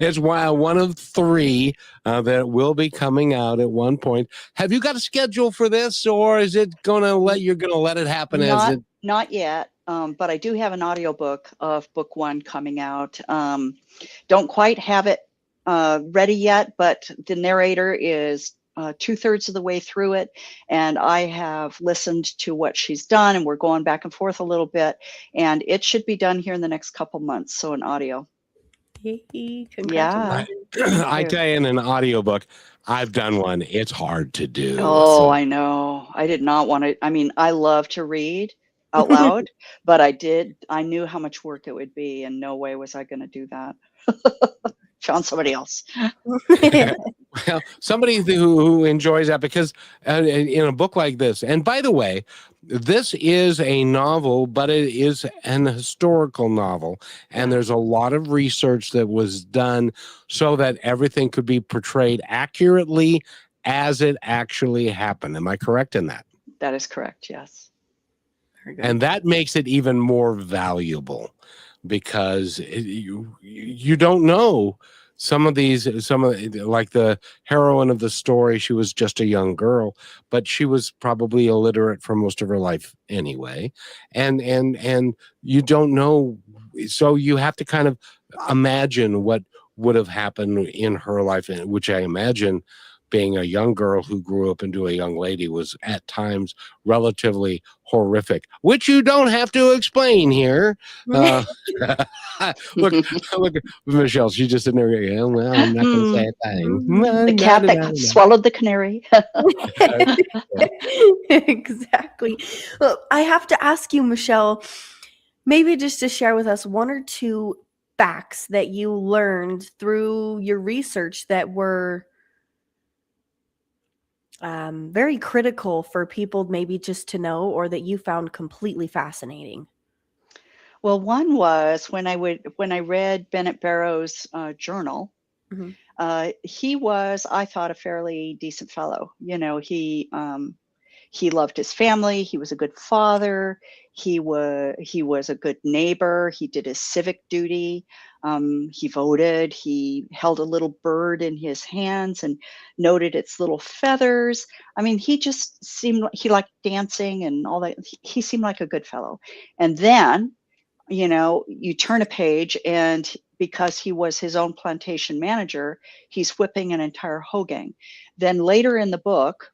it's one of three that will be coming out at one point. Have you got a schedule for this, or is it you're going to let it happen Not yet, but I do have an audiobook of book one coming out. Don't quite have it ready yet, but the narrator is 2/3 of the way through it, and I have listened to what she's done, and we're going back and forth a little bit, and it should be done here in the next couple months. So an audio. Yay, Yeah. I tell you, in an audiobook, I've done one. It's hard to do. Oh, I know. I did not want to. I mean, I love to read out loud, but I knew how much work it would be, and no way was I going to do that. Found somebody else. Well, somebody who enjoys that, because in a book like this, and by the way, this is a novel, but it is an historical novel, and there's a lot of research that was done so that everything could be portrayed accurately as it actually happened. Am I correct in that? That is correct, yes. And that makes it even more valuable, because you don't know like the heroine of the story. She was just a young girl, but she was probably illiterate for most of her life anyway, and you don't know, so you have to kind of imagine what would have happened in her life, which I imagine, being a young girl who grew up into a young lady, was at times relatively horrific, which you don't have to explain here. Look, Michelle, she's just in there. Yeah, well, I'm not going to say a thing. The cat that swallowed the canary. Exactly. Well, I have to ask you, Michelle, maybe just to share with us one or two facts that you learned through your research that were very critical for people maybe just to know, or that you found completely fascinating. Well, one was when I read Bennett Barrow's journal. Mm-hmm. He was, I thought, a fairly decent fellow. You know, he loved his family. He was a good father. He was a good neighbor. He did his civic duty. He voted. He held a little bird in his hands and noted its little feathers. I mean, he just seemed, he liked dancing and all that. He seemed like a good fellow. And then, you know, you turn a page, and because he was his own plantation manager, he's whipping an entire hoe gang. Then later in the book,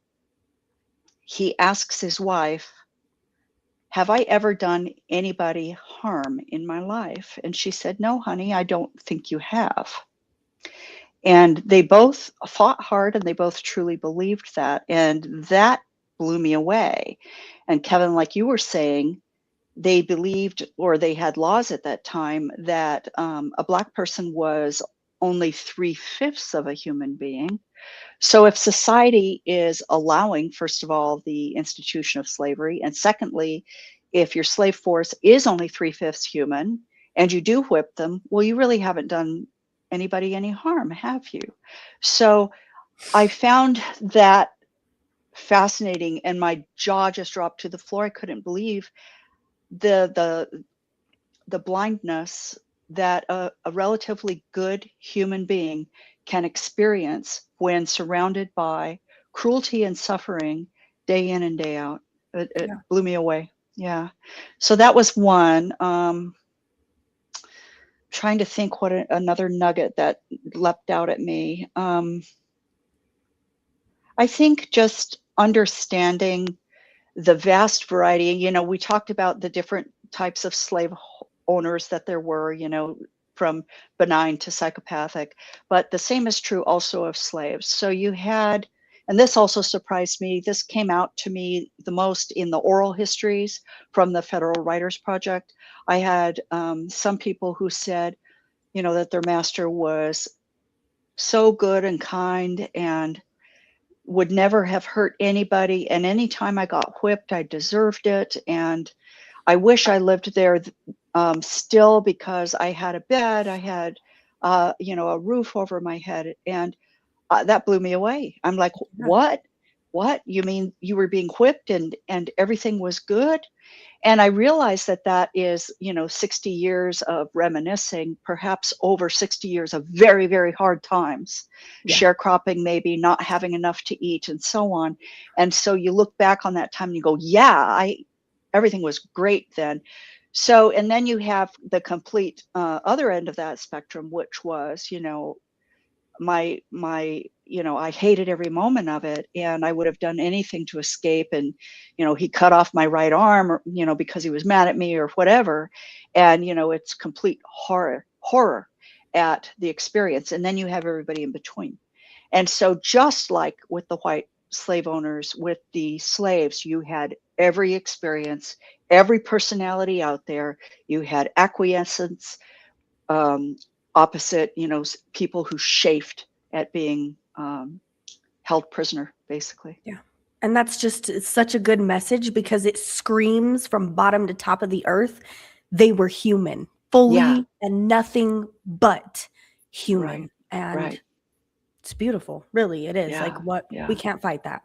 he asks his wife, "Have I ever done anybody harm in my life?" And she said, "No, honey, I don't think you have." And they both fought hard, and they both truly believed that. And that blew me away. And Kevin, like you were saying, they believed, or they had laws at that time, that a Black person was only 3/5 of a human being. So if society is allowing, first of all, the institution of slavery, and secondly, if your slave force is only 3/5 human and you do whip them, well, you really haven't done anybody any harm, have you? So I found that fascinating, and my jaw just dropped to the floor. I couldn't believe the blindness that a relatively good human being can experience when surrounded by cruelty and suffering day in and day out. It blew me away. Yeah. So that was one. trying to think what another nugget that leapt out at me. I think just understanding the vast variety. You know, we talked about the different types of slave owners that there were, you know, from benign to psychopathic, but the same is true also of slaves. So you had, and this also surprised me, this came out to me the most in the oral histories from the Federal Writers Project. I had some people who said, you know, that their master was so good and kind and would never have hurt anybody. And anytime I got whipped, I deserved it. And I wish I lived there still, because I had a bed, I had, you know, a roof over my head. And that blew me away. I'm like, what? What? You mean you were being whipped and everything was good? And I realized that that is, you know, 60 years of reminiscing, perhaps over 60 years of very, very hard times, sharecropping, maybe not having enough to eat and so on. And so you look back on that time and you go, yeah, everything was great then. So, and then you have the complete other end of that spectrum, which was, you know, my you know, I hated every moment of it, and I would have done anything to escape. And you know, he cut off my right arm, or, you know, because he was mad at me or whatever. And you know, it's complete horror at the experience. And then you have everybody in between. And so just like with the white slave owners, with the slaves, you had every experience, every personality out there. You had acquiescence, opposite, you know, people who chafed at being held prisoner, basically. Yeah. And that's just, it's such a good message, because it screams from bottom to top of the earth. They were human, fully, and nothing but human. And it's beautiful. Really, it is. Like, what, we can't fight that.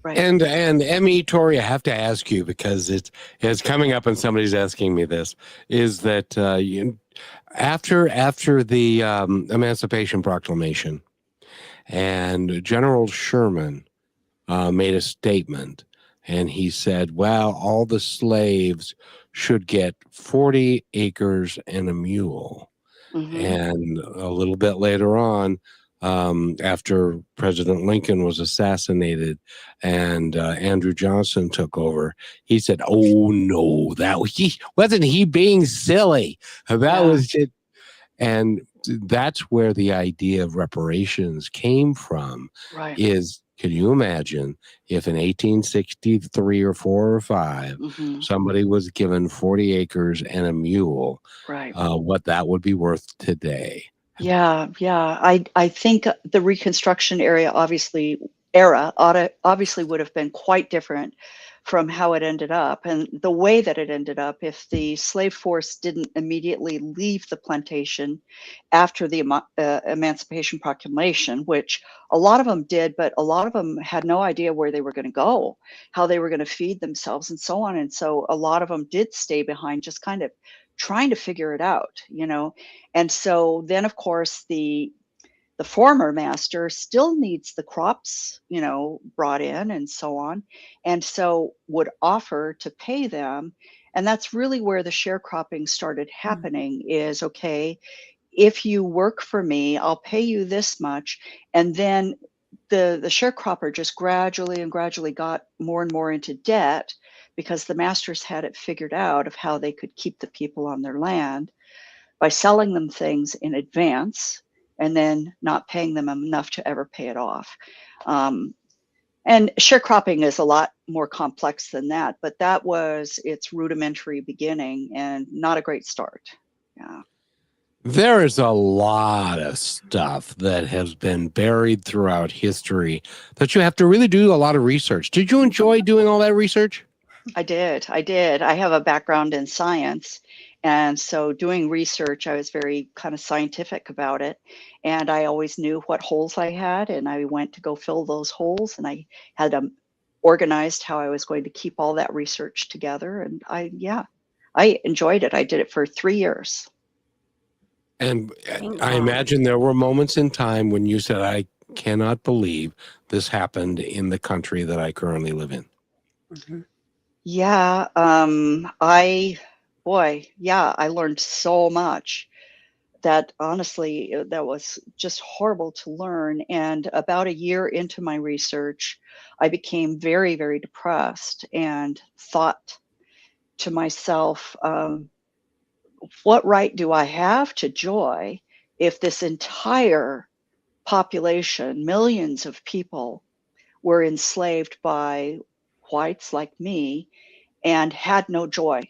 Right. And M.E. Torrey, I have to ask you, because it's coming up and somebody's asking me this, is that after the Emancipation Proclamation, and General Sherman made a statement, and he said, well, all the slaves should get 40 acres and a mule. And a little bit later on, after President Lincoln was assassinated and Andrew Johnson took over, he said, oh no, wasn't he being silly? That was it. And that's where the idea of reparations came from. Is, can you imagine if in 1863 or 4 or 5 somebody was given 40 acres and a mule, what that would be worth today? Yeah. I think the Reconstruction era obviously would have been quite different from how it ended up, and the way that it ended up, if the slave force didn't immediately leave the plantation after the Emancipation Proclamation, which a lot of them did, but a lot of them had no idea where they were going to go, how they were going to feed themselves, and so on. And so a lot of them did stay behind, just kind of trying to figure it out, you know. And so then, of course, the former master still needs the crops, you know, brought in and so on, and so would offer to pay them. And that's really where the sharecropping started happening, is, okay, if you work for me, I'll pay you this much. And then the sharecropper just gradually got more and more into debt, because the masters had it figured out of how they could keep the people on their land by selling them things in advance and then not paying them enough to ever pay it off. And sharecropping is a lot more complex than that, but that was its rudimentary beginning and not a great start. Yeah. There is a lot of stuff that has been buried throughout history that you have to really do a lot of research. Did you enjoy doing all that research? I did. I have a background in science. And so doing research, I was very kind of scientific about it. And I always knew what holes I had, and I went to go fill those holes, and I had organized how I was going to keep all that research together. And I enjoyed it. I did it for 3 years. And I imagine there were moments in time when you said, I cannot believe this happened in the country that I currently live in. Yeah. I learned so much. that honestly, that was just horrible to learn. And about a year into my research, I became very, very depressed and thought to myself, what right do I have to joy if this entire population, millions of people, were enslaved by whites like me and had no joy?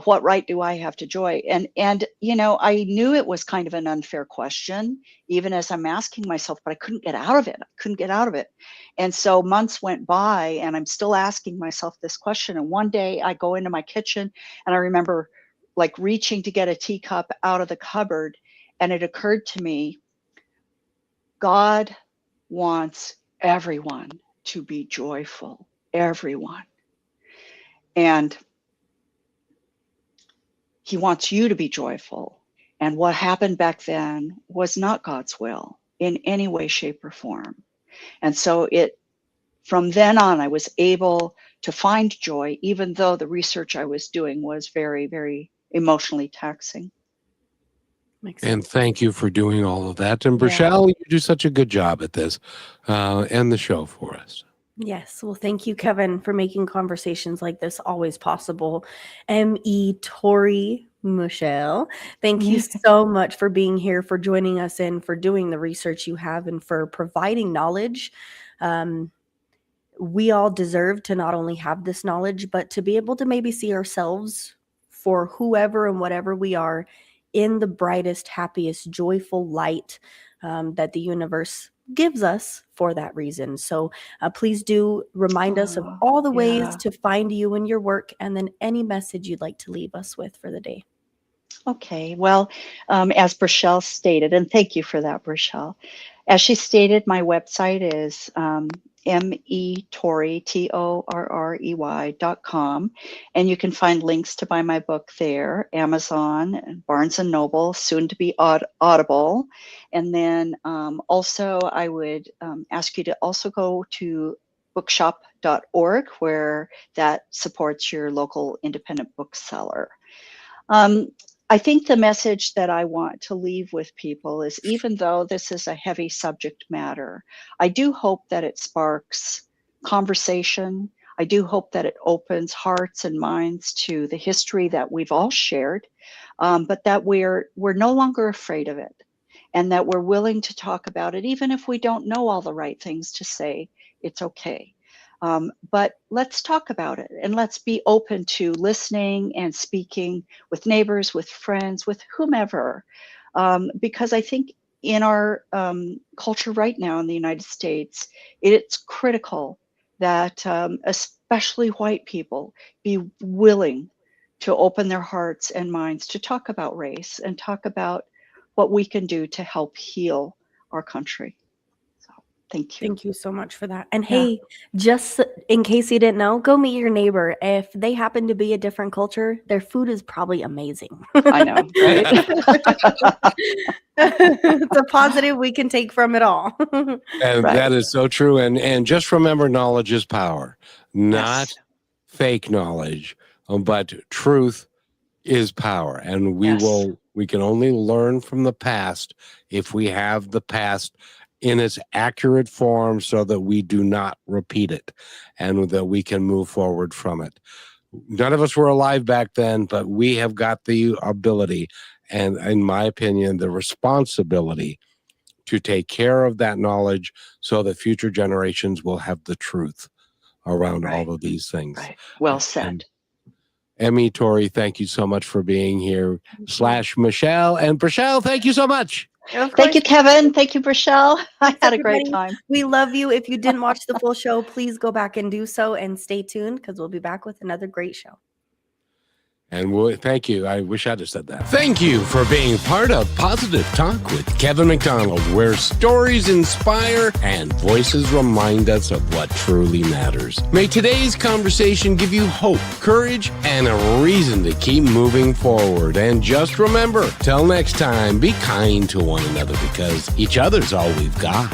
What right do I have to joy? And you know, I knew it was kind of an unfair question, even as I'm asking myself, but I couldn't get out of it. I couldn't get out of it. And so months went by, and I'm still asking myself this question. And one day I go into my kitchen, and I remember like reaching to get a teacup out of the cupboard, and it occurred to me, God wants everyone to be joyful, everyone. And he wants you to be joyful. And what happened back then was not God's will in any way, shape, or form. And so from then on, I was able to find joy, even though the research I was doing was very, very emotionally taxing. Makes sense. And thank you for doing all of that. And Yeah. Rochelle, you do such a good job at this. End the show for us. Yes. Well, thank you, Kevin, for making conversations like this always possible. M.E. Torrey Michelle, thank you so much for being here, for joining us and for doing the research you have and for providing knowledge. We all deserve to not only have this knowledge, but to be able to maybe see ourselves for whoever and whatever we are in the brightest, happiest, joyful light that the universe gives us for that reason. So please do remind us of all the ways to find you and your work, and then any message you'd like to leave us with for the day. Okay, well, as Rochelle stated, and thank you for that, Rochelle. As she stated, my website is METorrey, TORREY.com, and you can find links to buy my book there, Amazon, Barnes & Noble, soon to be Audible. And then also I would ask you to also go to bookshop.org, where that supports your local independent bookseller. I think the message that I want to leave with people is, even though this is a heavy subject matter, I do hope that it sparks conversation. I do hope that it opens hearts and minds to the history that we've all shared, but that we're no longer afraid of it, and that we're willing to talk about it, even if we don't know all the right things to say. It's okay. But let's talk about it, and let's be open to listening and speaking with neighbors, with friends, with whomever, because I think in our culture right now in the United States, it's critical that especially white people be willing to open their hearts and minds to talk about race and talk about what we can do to help heal our country. Thank you. Thank you so much for that. And hey, just in case you didn't know, go meet your neighbor. If they happen to be a different culture, their food is probably amazing. I know, right? It's a positive we can take from it all. And that is so true. And just remember, knowledge is power, not fake knowledge, but truth is power. And we can only learn from the past if we have the past in its accurate form, so that we do not repeat it and that we can move forward from it. None of us were alive back then, but we have got the ability and, in my opinion, the responsibility to take care of that knowledge so that future generations will have the truth around all of these things. Right. Well said. Emmy, Torrey, thank you so much for being here. / Michelle. And Rochelle, thank you so much. Thank you, Kevin. Thank you, Rochelle. I had a great time. We love you. If you didn't watch the full show, please go back and do so, and stay tuned, because we'll be back with another great show. And thank you. I wish I'd have said that. Thank you for being part of Positive Talk with Kevin McDonald, where stories inspire and voices remind us of what truly matters. May today's conversation give you hope, courage, and a reason to keep moving forward. And just remember, till next time, be kind to one another, because each other's all we've got.